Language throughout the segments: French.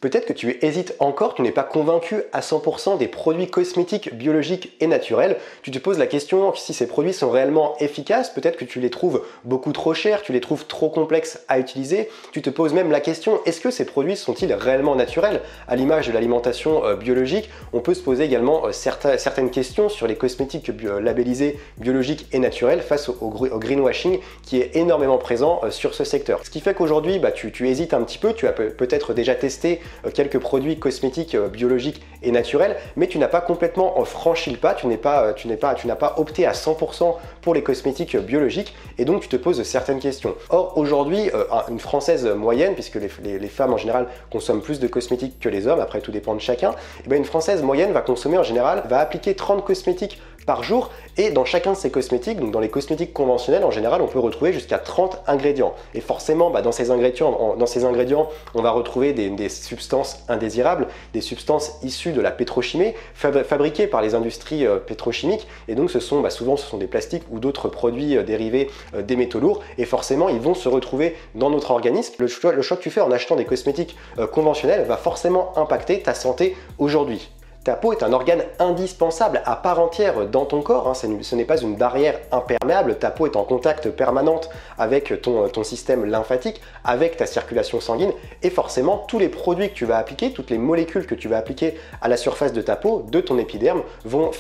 Peut-être que tu hésites encore, tu n'es pas convaincu à 100% des produits cosmétiques biologiques et naturels. Tu te poses la question si ces produits sont réellement efficaces. Peut-être que tu les trouves beaucoup trop chers, tu les trouves trop complexes à utiliser. Tu te poses même la question, est-ce que ces produits sont-ils réellement naturels? À l'image de l'alimentation biologique, on peut se poser également certaines questions sur les cosmétiques labellisés biologiques et naturels face au greenwashing qui est énormément présent sur ce secteur. Ce qui fait qu'aujourd'hui, tu hésites un petit peu, tu as peut-être déjà testé quelques produits cosmétiques biologiques et naturels, mais tu n'as pas complètement franchi le pas, tu n'as pas opté à 100% pour les cosmétiques biologiques et donc tu te poses certaines questions. Or aujourd'hui, une Française moyenne, puisque les femmes en général consomment plus de cosmétiques que les hommes, après tout dépend de chacun, et bien une Française moyenne va consommer en général, va appliquer 30 cosmétiques par jour et dans chacun de ces cosmétiques, donc dans les cosmétiques conventionnels en général, on peut retrouver jusqu'à 30 ingrédients. Et forcément, dans ces ingrédients, on va retrouver des substances indésirables, des substances issues de la pétrochimie, fabriquées par les industries pétrochimiques. Et donc souvent ce sont des plastiques ou d'autres produits dérivés des métaux lourds. Et forcément, ils vont se retrouver dans notre organisme. Le choix que tu fais en achetant des cosmétiques conventionnels va forcément impacter ta santé aujourd'hui. Ta peau est un organe indispensable à part entière dans ton corps, ce n'est pas une barrière imperméable, ta peau est en contact permanent avec ton système lymphatique, avec ta circulation sanguine et forcément tous les produits que tu vas appliquer, toutes les molécules que tu vas appliquer à la surface de ta peau, de ton épiderme, vont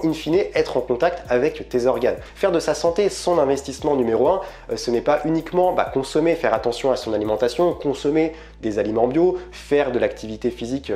in fine être en contact avec tes organes. Faire de sa santé son investissement numéro 1, ce n'est pas uniquement consommer, faire attention à son alimentation, consommer des aliments bio, faire une activité physique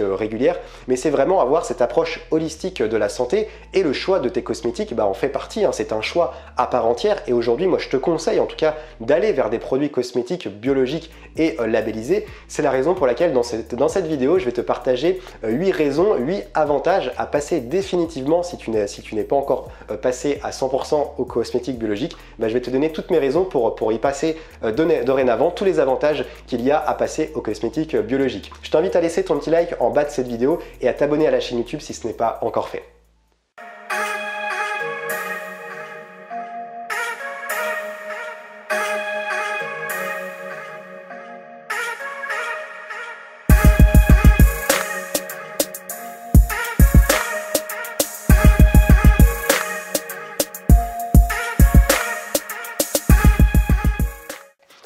régulière, mais c'est vraiment avoir cette approche holistique de la santé et le choix de tes cosmétiques en fait partie, c'est un choix à part entière et aujourd'hui moi je te conseille en tout cas d'aller vers des produits cosmétiques biologiques et labellisés. C'est la raison pour laquelle dans cette vidéo je vais te partager 8 raisons, 8 avantages à passer définitivement si tu n'es pas encore passé à 100% aux cosmétiques biologiques. Je vais te donner toutes mes raisons pour y passer dorénavant, tous les avantages qu'il y a à passer aux cosmétiques biologiques. Je t'invite à laisser ton petit like en bas de cette vidéo et à t'abonner à la chaîne YouTube si ce n'est pas encore fait.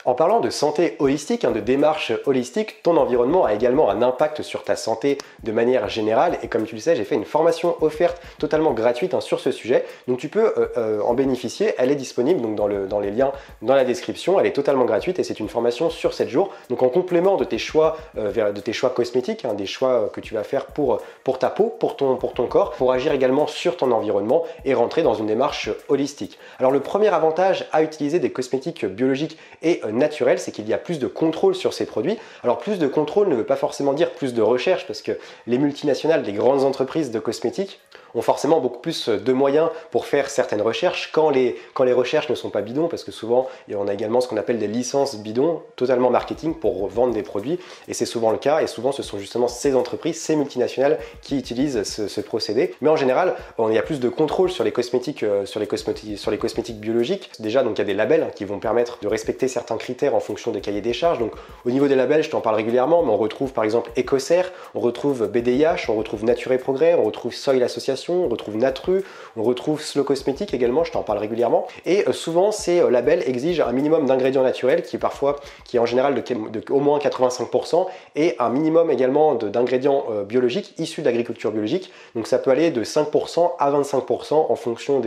En parlant de santé holistique, de démarche holistique, ton environnement a également un impact sur ta santé de manière générale et comme tu le sais, j'ai fait une formation offerte totalement gratuite sur ce sujet, donc tu peux en bénéficier, elle est disponible donc dans les liens dans la description, elle est totalement gratuite et c'est une formation sur 7 jours, donc en complément de tes choix, cosmétiques, des choix que tu vas faire pour ta peau, pour ton corps, pour agir également sur ton environnement et rentrer dans une démarche holistique. Alors le premier avantage à utiliser des cosmétiques biologiques et naturel, c'est qu'il y a plus de contrôle sur ces produits. Alors plus de contrôle ne veut pas forcément dire plus de recherche parce que les multinationales, les grandes entreprises de cosmétiques ont forcément beaucoup plus de moyens pour faire certaines recherches quand les recherches ne sont pas bidons parce que souvent on a également ce qu'on appelle des licences bidons totalement marketing pour vendre des produits et c'est souvent le cas et souvent ce sont justement ces entreprises, ces multinationales qui utilisent ce procédé. Mais en général, il y a plus de contrôle sur les cosmétiques, biologiques. Déjà, donc il y a des labels qui vont permettre de respecter certains critères en fonction des cahiers des charges. Donc au niveau des labels, je t'en parle régulièrement, mais on retrouve par exemple Ecocer, on retrouve BDIH, on retrouve Nature et Progrès, on retrouve Soil Association, on retrouve Natru, on retrouve Slow Cosmétique également, je t'en parle régulièrement. Et souvent, ces labels exigent un minimum d'ingrédients naturels qui est en général de au moins 85% et un minimum également d'ingrédients biologiques issus d'agriculture biologique. Donc ça peut aller de 5% à 25% en fonction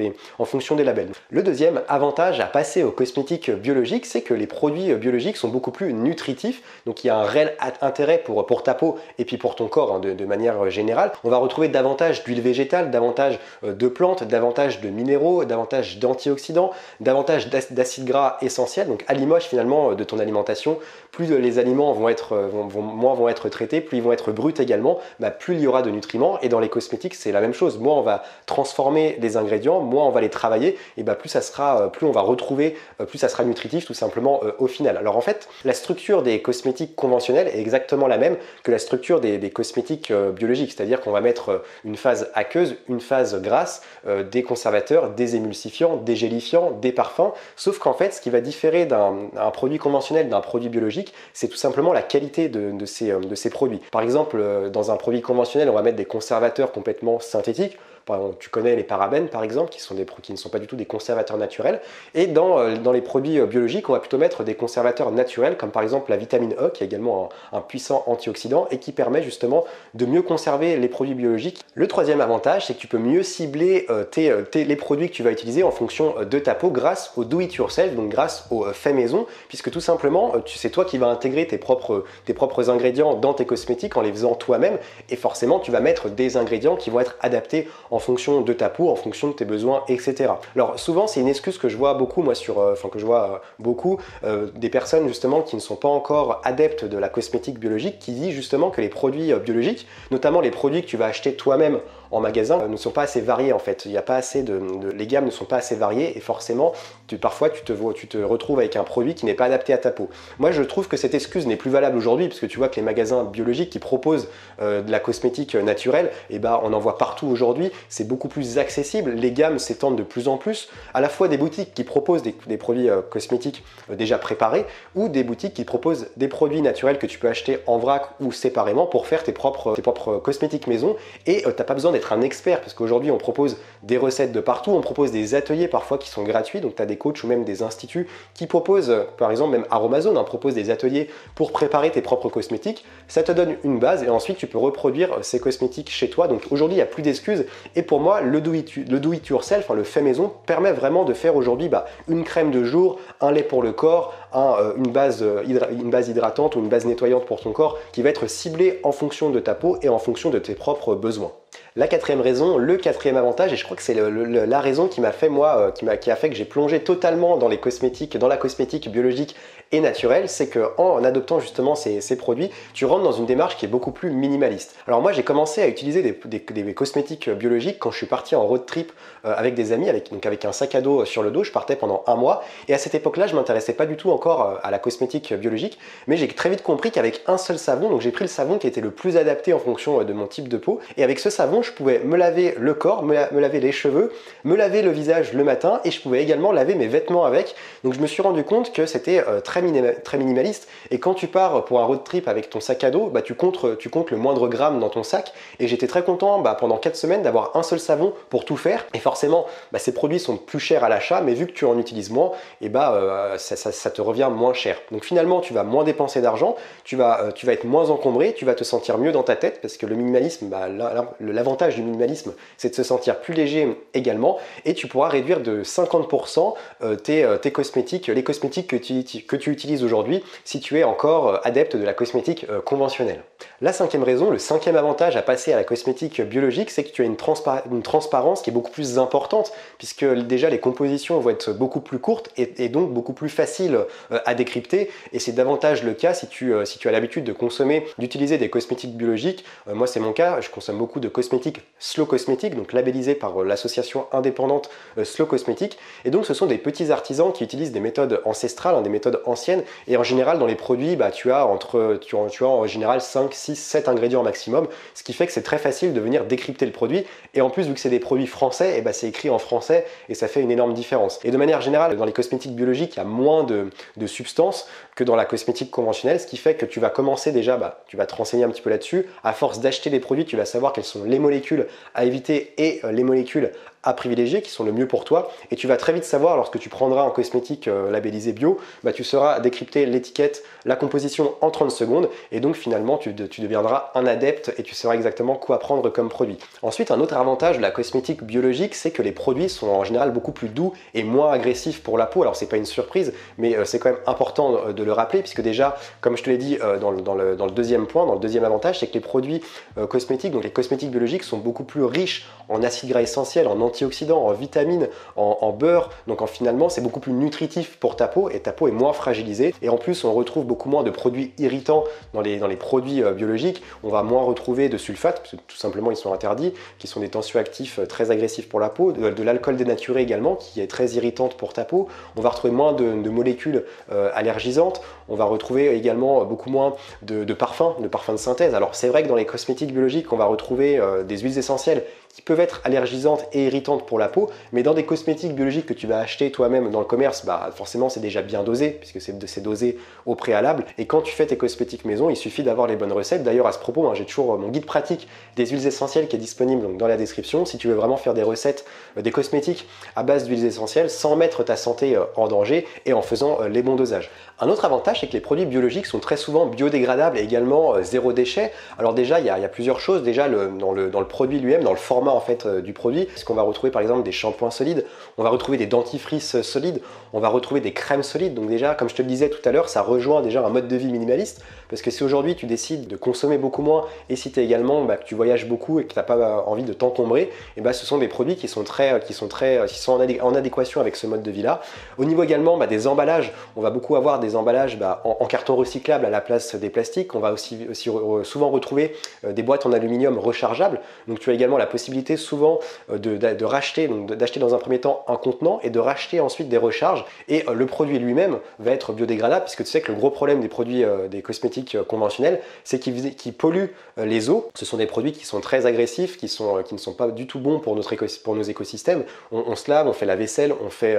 des labels. Le deuxième avantage à passer aux cosmétiques biologiques, c'est que les produits biologiques sont beaucoup plus nutritifs. Donc il y a un réel intérêt pour ta peau et puis pour ton corps de manière générale. On va retrouver davantage d'huile végétale, davantage de plantes, davantage de minéraux, davantage d'antioxydants, davantage d'acides gras essentiels, donc à l'image finalement de ton alimentation. Plus les aliments moins vont être traités, plus ils vont être bruts également, plus il y aura de nutriments. Et dans les cosmétiques, c'est la même chose. Moins on va transformer les ingrédients, moins on va les travailler, et plus ça sera nutritif tout simplement au final. Alors en fait, la structure des cosmétiques conventionnels est exactement la même que la structure des cosmétiques biologiques, c'est-à-dire qu'on va mettre une phase aqueuse, propose une phase grasse, des conservateurs, des émulsifiants, des gélifiants, des parfums, sauf qu'en fait ce qui va différer d'un produit conventionnel d'un produit biologique, c'est tout simplement la qualité de ces produits. Par exemple, dans un produit conventionnel, on va mettre des conservateurs complètement synthétiques. Par exemple, tu connais les parabènes par exemple, qui ne sont pas du tout des conservateurs naturels. Et dans les produits biologiques, on va plutôt mettre des conservateurs naturels, comme par exemple la vitamine E, qui est également un puissant antioxydant et qui permet justement de mieux conserver les produits biologiques. Le troisième avantage, c'est que tu peux mieux cibler les produits que tu vas utiliser en fonction de ta peau grâce au do it yourself, donc grâce au fait maison, puisque tout simplement, c'est toi qui vas intégrer tes propres ingrédients dans tes cosmétiques en les faisant toi-même, et forcément tu vas mettre des ingrédients qui vont être adaptés en fonction de ta peau, en fonction de tes besoins, etc. Alors souvent c'est une excuse que je vois beaucoup moi des personnes justement qui ne sont pas encore adeptes de la cosmétique biologique, qui disent justement que les produits biologiques, notamment les produits que tu vas acheter toi-même en magasin, ne sont pas assez variés en fait. Il n'y a pas assez les gammes ne sont pas assez variées et forcément parfois tu te retrouves avec un produit qui n'est pas adapté à ta peau. Moi je trouve que cette excuse n'est plus valable aujourd'hui, parce que tu vois que les magasins biologiques qui proposent de la cosmétique naturelle, et ben on en voit partout aujourd'hui, c'est beaucoup plus accessible, les gammes s'étendent de plus en plus, à la fois des boutiques qui proposent des produits cosmétiques déjà préparés, ou des boutiques qui proposent des produits naturels que tu peux acheter en vrac ou séparément pour faire tes propres cosmétiques maison, et t'as pas besoin d'être un expert, parce qu'aujourd'hui on propose des recettes de partout, on propose des ateliers parfois qui sont gratuits, donc tu as des coachs ou même des instituts qui proposent, par exemple même Aromazone propose des ateliers pour préparer tes propres cosmétiques, ça te donne une base et ensuite tu peux reproduire ces cosmétiques chez toi. Donc aujourd'hui il n'y a plus d'excuses, et pour moi le do it yourself, le fait maison, permet vraiment de faire aujourd'hui une crème de jour, un lait pour le corps, une base hydratante ou une base nettoyante pour ton corps, qui va être ciblée en fonction de ta peau et en fonction de tes propres besoins. La quatrième raison, le quatrième avantage, et je crois que c'est la raison qui m'a fait moi, qui a fait que j'ai plongé totalement dans la cosmétique biologique et naturelle, c'est qu'en adoptant justement ces produits, tu rentres dans une démarche qui est beaucoup plus minimaliste. Alors moi j'ai commencé à utiliser des cosmétiques biologiques quand je suis parti en road trip avec des amis, avec un sac à dos sur le dos. Je partais pendant un mois, et à cette époque-là je m'intéressais pas du tout encore à la cosmétique biologique, mais j'ai très vite compris qu'avec un seul savon, donc j'ai pris le savon qui était le plus adapté en fonction de mon type de peau, et avec ce savon je pouvais me laver le corps, me laver les cheveux, me laver le visage le matin, et je pouvais également laver mes vêtements avec. Donc je me suis rendu compte que c'était très minimaliste, et quand tu pars pour un road trip avec ton sac à dos, tu comptes le moindre gramme dans ton sac, et j'étais très content pendant 4 semaines d'avoir un seul savon pour tout faire. Et forcément ces produits sont plus chers à l'achat, mais vu que tu en utilises moins, ça te revient moins cher. Donc finalement tu vas moins dépenser d'argent, tu vas être moins encombré, tu vas te sentir mieux dans ta tête, parce que le minimalisme, l'avantage du minimalisme, c'est de se sentir plus léger également, et tu pourras réduire de 50% tes cosmétiques, les cosmétiques que tu utilises aujourd'hui, si tu es encore adepte de la cosmétique conventionnelle. La cinquième raison, le cinquième avantage à passer à la cosmétique biologique, c'est que tu as une transparence qui est beaucoup plus importante, puisque déjà les compositions vont être beaucoup plus courtes et donc beaucoup plus faciles à décrypter, et c'est davantage le cas si tu as l'habitude d'utiliser des cosmétiques biologiques. Moi c'est mon cas, je consomme beaucoup de cosmétiques Slow Cosmétiques, donc labellisés par l'association indépendante Slow Cosmétiques, et donc ce sont des petits artisans qui utilisent des méthodes ancestrales, des méthodes anciennes, et en général dans les produits tu as en général 5, 6, 7 ingrédients maximum, ce qui fait que c'est très facile de venir décrypter le produit, et en plus vu que c'est des produits français, c'est écrit en français et ça fait une énorme différence. Et de manière générale, dans les cosmétiques biologiques, il y a moins de substances que dans la cosmétique conventionnelle, ce qui fait que tu vas commencer déjà, tu vas te renseigner un petit peu là-dessus. À force d'acheter des produits, tu vas savoir quelles sont les molécules à éviter et les molécules à privilégier, qui sont le mieux pour toi, et tu vas très vite savoir, lorsque tu prendras un cosmétique labellisé bio, tu sauras décrypter l'étiquette, la composition en 30 secondes, et donc finalement tu deviendras un adepte et tu sauras exactement quoi prendre comme produit. Ensuite, un autre avantage de la cosmétique biologique, c'est que les produits sont en général beaucoup plus doux et moins agressifs pour la peau. Alors c'est pas une surprise, mais c'est quand même important de le rappeler, puisque déjà, comme je te l'ai dit dans le deuxième point, dans le deuxième avantage, c'est que les produits cosmétiques, donc les cosmétiques biologiques, sont beaucoup plus riches en acides gras essentiels, en antioxydants, en vitamines, en beurre, donc finalement c'est beaucoup plus nutritif pour ta peau, et ta peau est moins fragilisée. Et en plus on retrouve beaucoup moins de produits irritants dans les produits biologiques. On va moins retrouver de sulfates, parce que tout simplement ils sont interdits, qui sont des tensioactifs très agressifs pour la peau, de l'alcool dénaturé également, qui est très irritante pour ta peau. On va retrouver moins de molécules allergisantes, On va retrouver également beaucoup moins de parfums, de parfums de synthèse. Alors c'est vrai que dans les cosmétiques biologiques, on va retrouver des huiles essentielles qui peuvent être allergisantes et irritantes pour la peau, mais dans des cosmétiques biologiques que tu vas acheter toi-même dans le commerce, bah forcément c'est déjà bien dosé, puisque c'est dosé au préalable. Et quand tu fais tes cosmétiques maison, il suffit d'avoir les bonnes recettes. D'ailleurs à ce propos, j'ai toujours mon guide pratique des huiles essentielles qui est disponible donc, dans la description. Si tu veux vraiment faire des recettes, des cosmétiques à base d'huiles essentielles sans mettre ta santé en danger et en faisant les bons dosages. Un autre avantage, c'est que les produits biologiques sont très souvent biodégradables et également zéro déchet. Alors déjà, il y a plusieurs choses. Déjà, dans le produit lui-même, dans le format en fait du produit, parce qu'on va retrouver par exemple des shampoings solides, on va retrouver des dentifrices solides, on va retrouver des crèmes solides. Donc déjà, comme je te le disais tout à l'heure, ça rejoint déjà un mode de vie minimaliste. Parce que si aujourd'hui tu décides de consommer beaucoup moins et si tu es également que tu voyages beaucoup et que tu n'as pas envie de t'encombrer, et ce sont des produits qui sont en adéquation avec ce mode de vie là. Au niveau également des emballages, on va beaucoup avoir des emballages en carton recyclable à la place des plastiques. On va aussi souvent retrouver des boîtes en aluminium rechargeables. Donc tu as également la possibilité souvent de racheter, d'acheter dans un premier temps un contenant et de racheter ensuite des recharges. Et le produit lui-même va être biodégradable puisque tu sais que le gros problème des produits des cosmétiques conventionnels, c'est qu'ils polluent les eaux. Ce sont des produits qui sont très agressifs, qui ne sont pas du tout bons pour nos écosystèmes. On se lave, on fait la vaisselle, on fait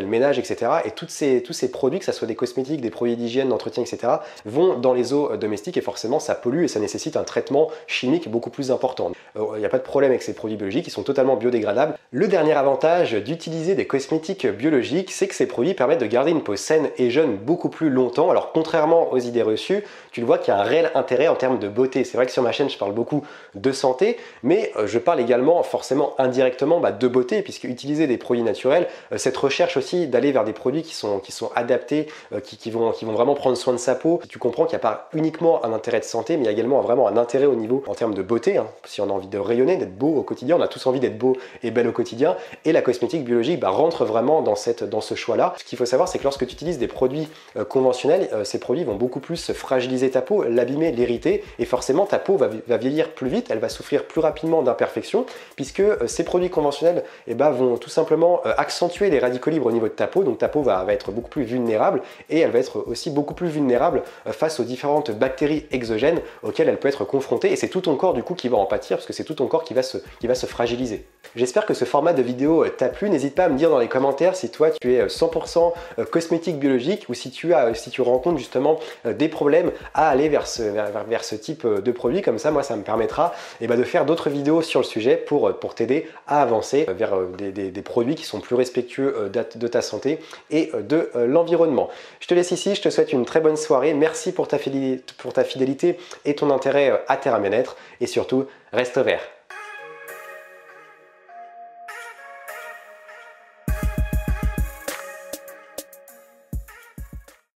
le ménage, etc. Et tous ces produits, que ce soit des cosmétiques, des produits d'hygiène, d'entretien, etc., vont dans les eaux domestiques et forcément ça pollue et ça nécessite un traitement chimique beaucoup plus important. Il n'y a pas de problème avec ces produits biologiques, ils sont totalement biodégradables. Le dernier avantage d'utiliser des cosmétiques biologiques, c'est que ces produits permettent de garder une peau saine et jeune beaucoup plus longtemps. Alors contrairement aux idées reçues, tu le vois qu'il y a un réel intérêt en termes de beauté. C'est vrai que sur ma chaîne, je parle beaucoup de santé, mais je parle également forcément indirectement de beauté, puisque utiliser des produits naturels, cette recherche aussi d'aller vers des produits qui sont adaptés, qui vont vraiment prendre soin de sa peau. Tu comprends qu'il n'y a pas uniquement un intérêt de santé, mais il y a également vraiment un intérêt au niveau en termes de beauté. Si on a envie de rayonner, d'être beau au quotidien, on a tous envie d'être beau et belle au quotidien, et la cosmétique biologique rentre vraiment dans ce choix-là. Ce qu'il faut savoir, c'est que lorsque tu utilises des produits conventionnels, ces produits vont beaucoup plus fragiliser ta peau, l'abîmer, l'irriter, et forcément ta peau va vieillir plus vite, elle va souffrir plus rapidement d'imperfections, puisque ces produits conventionnels vont tout simplement accentuer les radicaux libres au niveau de ta peau, donc ta peau va être beaucoup plus vulnérable, et elle va être aussi beaucoup plus vulnérable face aux différentes bactéries exogènes auxquelles elle peut être confrontée, et c'est tout ton corps du coup qui va en pâtir, parce que c'est tout ton corps qui va se fragiliser. J'espère que ce format de vidéo t'a plu. N'hésite pas à me dire dans les commentaires si toi tu es 100% cosmétique biologique ou si tu rencontres justement des problèmes à aller vers ce type de produit. Comme ça, moi, ça me permettra de faire d'autres vidéos sur le sujet pour t'aider à avancer vers des produits qui sont plus respectueux de ta santé et de l'environnement. Je te laisse ici, je te souhaite une très bonne soirée. Merci pour ta fidélité et ton intérêt à Terra Bien-être. Et surtout, reste vert.